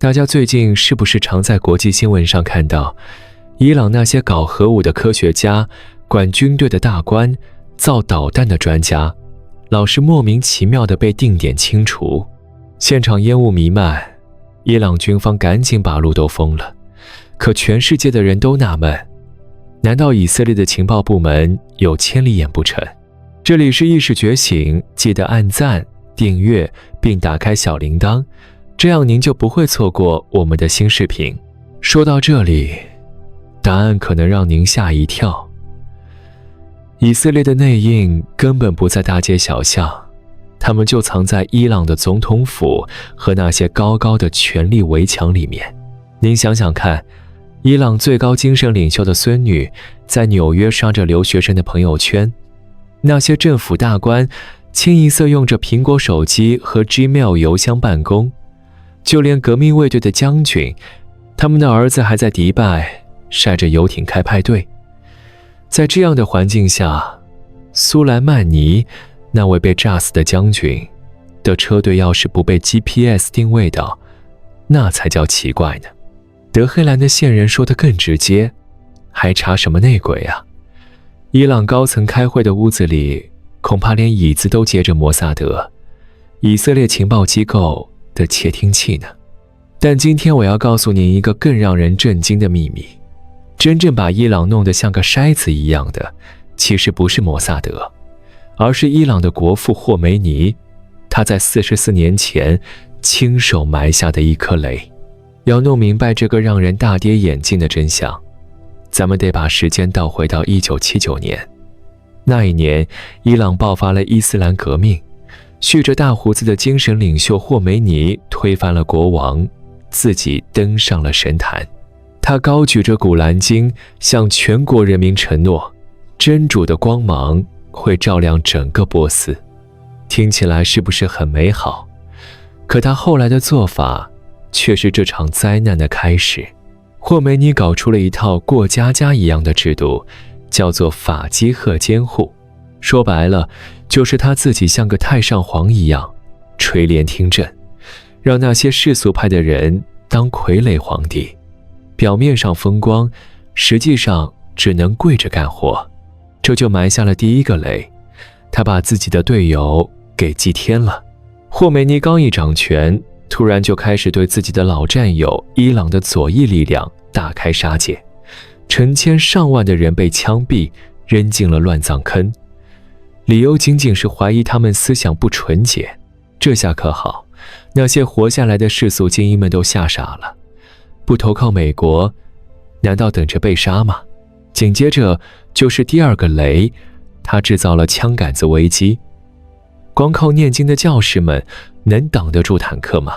大家最近是不是常在国际新闻上看到，伊朗那些搞核武的科学家、管军队的大官、造导弹的专家，老是莫名其妙地被定点清除，现场烟雾弥漫，伊朗军方赶紧把路都封了。可全世界的人都纳闷，难道以色列的情报部门有千里眼不成？这里是意识觉醒，记得按赞、订阅并打开小铃铛，这样您就不会错过我们的新视频。说到这里，答案可能让您吓一跳。以色列的内应根本不在大街小巷，他们就藏在伊朗的总统府和那些高高的权力围墙里面。您想想看，伊朗最高精神领袖的孙女在纽约刷着留学生的朋友圈，那些政府大官清一色用着苹果手机和 Gmail 邮箱办公，就连革命卫队的将军，他们的儿子还在迪拜晒着游艇开派对。在这样的环境下，苏莱曼尼那位被炸死的将军的车队要是不被 GPS 定位到，那才叫奇怪呢。德黑兰的线人说得更直接，还查什么内鬼啊？伊朗高层开会的屋子里，恐怕连椅子都接着摩萨德、以色列情报机构的窃听器呢。但今天我要告诉您一个更让人震惊的秘密，真正把伊朗弄得像个筛子一样的，其实不是摩萨德，而是伊朗的国父霍梅尼，他在44年前亲手埋下的一颗雷。要弄明白这个让人大跌眼镜的真相，咱们得把时间倒回到1979年。那一年，伊朗爆发了伊斯兰革命，蓄着大胡子的精神领袖霍梅尼推翻了国王，自己登上了神坛。他高举着古兰经，向全国人民承诺，真主的光芒会照亮整个波斯。听起来是不是很美好？可他后来的做法却是这场灾难的开始。霍梅尼搞出了一套过家家一样的制度，叫做法基赫监护。说白了，就是他自己像个太上皇一样，垂帘听政，让那些世俗派的人当傀儡皇帝。表面上风光，实际上只能跪着干活。这就埋下了第一个雷，他把自己的队友给祭天了。霍梅尼刚一掌权，突然就开始对自己的老战友伊朗的左翼力量大开杀戒，成千上万的人被枪毙，扔进了乱葬坑，理由仅仅是怀疑他们思想不纯洁。这下可好，那些活下来的世俗精英们都吓傻了，不投靠美国，难道等着被杀吗？紧接着就是第二个雷，他制造了枪杆子危机。光靠念经的教士们能挡得住坦克吗？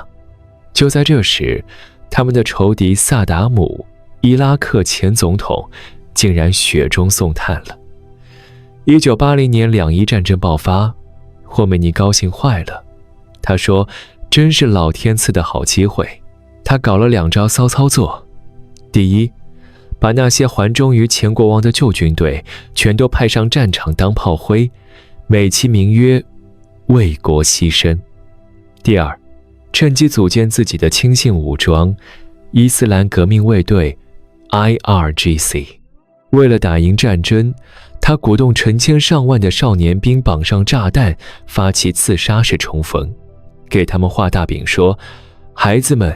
就在这时，他们的仇敌萨达姆，伊拉克前总统，竟然雪中送炭了。1980年两伊战争爆发，霍梅尼高兴坏了，他说真是老天赐的好机会。他搞了2招骚操作。第一，把那些还忠于前国王的旧军队全都派上战场当炮灰，美其名曰为国牺牲。第二，趁机组建自己的亲信武装伊斯兰革命卫队 IRGC。 为了打赢战争，他鼓动成千上万的少年兵绑上炸弹，发起自杀式冲锋，给他们画大饼说，孩子们，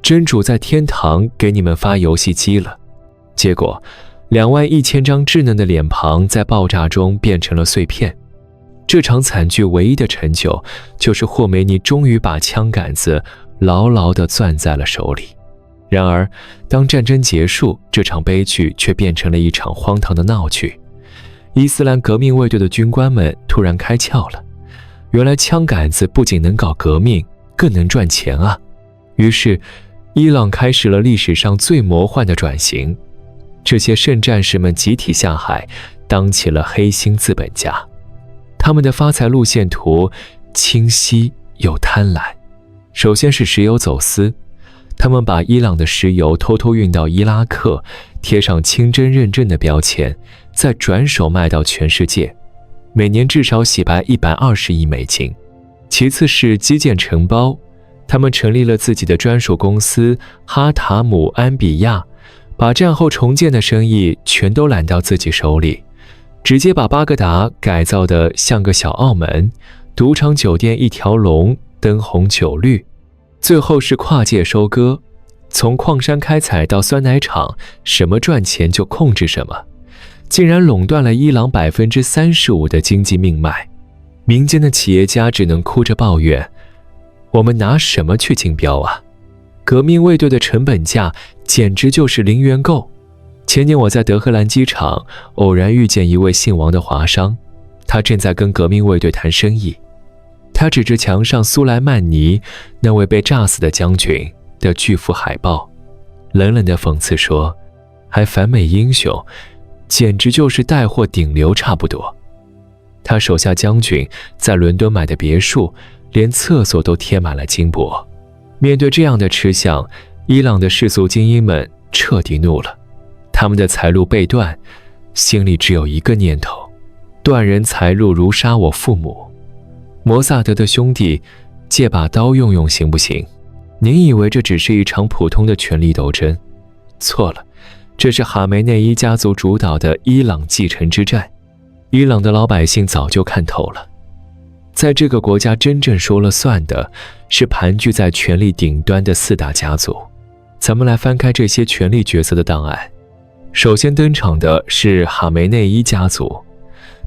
真主在天堂给你们发游戏机了。结果21000张稚嫩的脸庞在爆炸中变成了碎片。这场惨剧唯一的成就，就是霍梅尼终于把枪杆子牢牢地攥在了手里。然而，当战争结束，这场悲剧却变成了一场荒唐的闹剧。伊斯兰革命卫队的军官们突然开窍了，原来枪杆子不仅能搞革命，更能赚钱啊！于是，伊朗开始了历史上最魔幻的转型。这些圣战士们集体下海，当起了黑心资本家。他们的发财路线图清晰又贪婪。首先是石油走私，他们把伊朗的石油偷偷运到伊拉克，贴上清真认证的标签，再转手卖到全世界，每年至少洗白120亿美金。其次是基建承包，他们成立了自己的专属公司哈塔姆安比亚，把战后重建的生意全都揽到自己手里，直接把巴格达改造得像个小澳门，赌场酒店一条龙，灯红酒绿。最后是跨界收割，从矿山开采到酸奶厂，什么赚钱就控制什么，竟然垄断了伊朗35%的经济命脉。民间的企业家只能哭着抱怨，我们拿什么去竞标啊？革命卫队的成本价简直就是零元购。前年我在德黑兰机场偶然遇见一位姓王的华商，他正在跟革命卫队谈生意。他指着墙上苏莱曼尼那位被炸死的将军的巨幅海报，冷冷地讽刺说，还反美英雄，简直就是带货顶流差不多。他手下将军在伦敦买的别墅，连厕所都贴满了金箔。面对这样的吃相，伊朗的世俗精英们彻底怒了，他们的财路被断，心里只有一个念头，断人财路如杀我父母。摩萨德的兄弟，借把刀用用行不行？您以为这只是一场普通的权力斗争？错了，这是哈梅内伊家族主导的伊朗继承之战。伊朗的老百姓早就看透了，在这个国家真正说了算的是盘踞在权力顶端的4大家族。咱们来翻开这些权力角色的档案。首先登场的是哈梅内伊家族，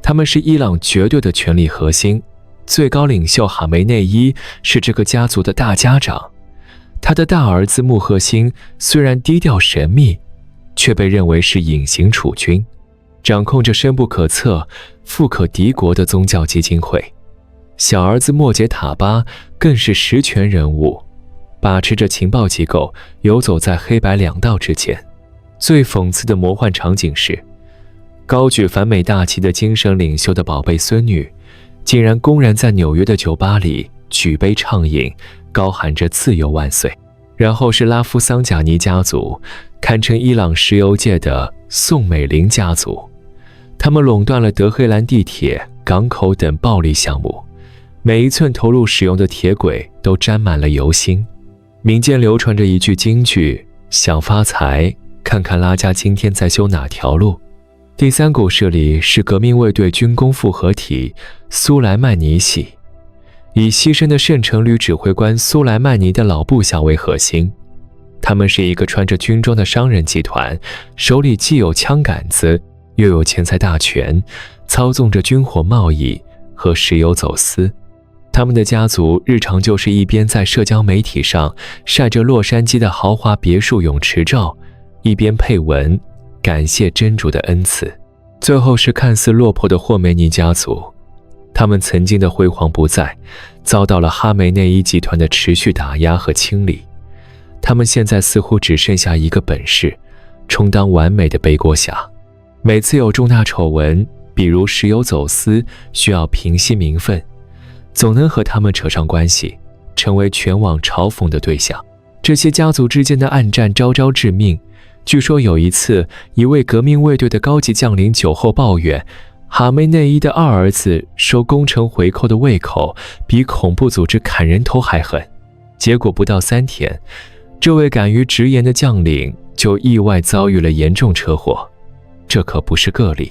他们是伊朗绝对的权力核心，最高领袖哈梅内伊是这个家族的大家长。他的大儿子穆赫辛虽然低调神秘，却被认为是隐形储君，掌控着深不可测、富可敌国的宗教基金会。小儿子莫杰塔巴更是实权人物，把持着情报机构，游走在黑白两道之间。最讽刺的魔幻场景是，高举反美大旗的精神领袖的宝贝孙女，竟然公然在纽约的酒吧里举杯畅饮，高喊着自由万岁。然后是拉夫桑贾尼家族，堪称伊朗石油界的宋美龄家族，他们垄断了德黑兰地铁、港口等暴利项目，每一寸投入使用的铁轨都沾满了油芯。民间流传着一句金句，想发财，看看拉加今天在修哪条路。第三股势力是革命卫队军工复合体苏莱曼尼系，以牺牲的圣城旅指挥官苏莱曼尼的老部下为核心。他们是一个穿着军装的商人集团，手里既有枪杆子，又有钱财大权，操纵着军火贸易和石油走私。他们的家族日常就是一边在社交媒体上晒着洛杉矶的豪华别墅泳池照，一边配文感谢真主的恩赐。最后是看似落魄的霍梅尼家族，他们曾经的辉煌不再，遭到了哈梅内伊集团的持续打压和清理。他们现在似乎只剩下一个本事，充当完美的背锅侠。每次有重大丑闻，比如石油走私，需要平息民愤，总能和他们扯上关系，成为全网嘲讽的对象。这些家族之间的暗战招招致命。据说有一次，一位革命卫队的高级将领酒后抱怨，哈梅内伊的二儿子收工程回扣的胃口比恐怖组织砍人头还狠。结果不到3天，这位敢于直言的将领就意外遭遇了严重车祸。这可不是个例，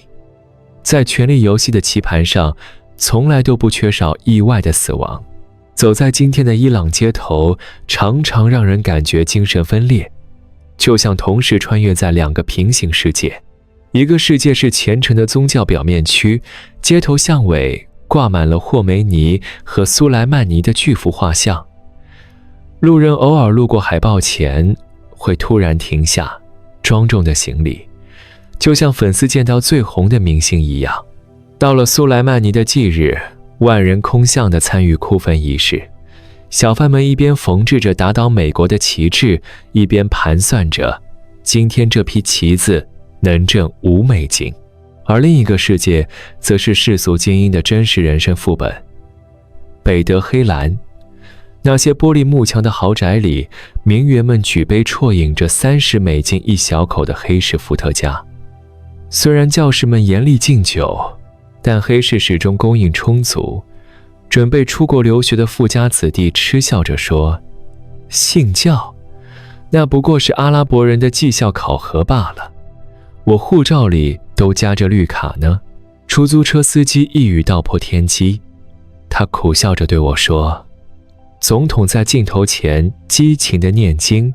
在权力游戏的棋盘上，从来都不缺少意外的死亡。走在今天的伊朗街头，常常让人感觉精神分裂，就像同时穿越在2个平行世界。一个世界是虔诚的宗教表面区，街头巷尾挂满了霍梅尼和苏莱曼尼的巨幅画像，路人偶尔路过海报前会突然停下，庄重的行礼，就像粉丝见到最红的明星一样。到了苏莱曼尼的忌日，万人空巷地参与哭坟仪式，小贩们一边缝制着打倒美国的旗帜，一边盘算着今天这批旗子能挣$5。而另一个世界则是世俗精英的真实人生副本。北德黑兰，那些玻璃幕墙的豪宅里，名媛们举杯啜饮着$30一小口的黑市伏特加。虽然教士们严厉禁酒，但黑市始终供应充足。准备出国留学的富家子弟嗤笑着说，信教？那不过是阿拉伯人的绩效考核罢了。我护照里都夹着绿卡呢。出租车司机一语道破天机，他苦笑着对我说：总统在镜头前激情地念经，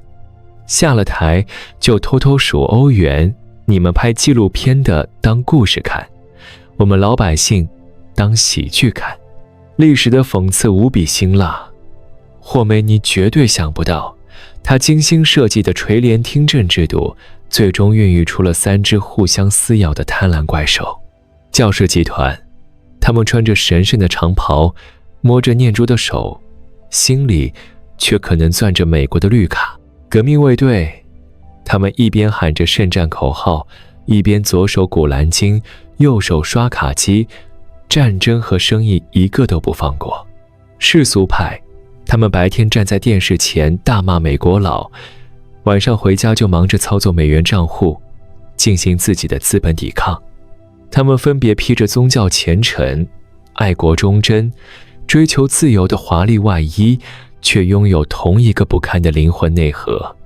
下了台就偷偷数欧元，你们拍纪录片的当故事看，我们老百姓当喜剧看。历史的讽刺无比辛辣，霍梅尼绝对想不到，他精心设计的垂帘听政制度最终孕育出了3只互相撕咬的贪婪怪兽。教士集团，他们穿着神圣的长袍，摸着念珠的手，心里却可能攥着美国的绿卡。革命卫队，他们一边喊着圣战口号，一边左手古兰经，右手刷卡机，战争和生意一个都不放过。世俗派，他们白天站在电视前大骂美国佬，晚上回家就忙着操作美元账户，进行自己的资本抵抗。他们分别披着宗教虔诚、爱国忠贞、追求自由的华丽外衣，却拥有同一个不堪的灵魂内核。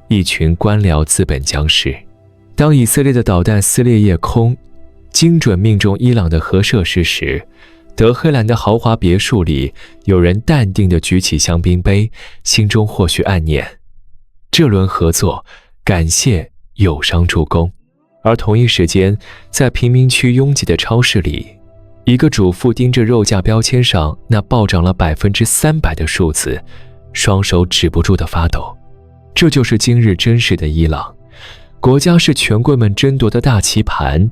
一群官僚资本僵尸。当以色列的导弹撕裂夜空，精准命中伊朗的核设施时，德黑兰的豪华别墅里，有人淡定地举起香槟杯，心中或许暗念：这轮合作，感谢友商助攻。而同一时间，在贫民区拥挤的超市里，一个主妇盯着肉价标签上那暴涨了300%的数字，双手止不住地发抖。这就是今日真实的伊朗，国家是权贵们争夺的大棋盘，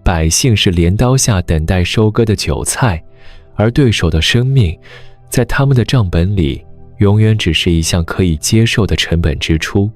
百姓是镰刀下等待收割的韭菜，而对手的生命，在他们的账本里，永远只是一项可以接受的成本支出。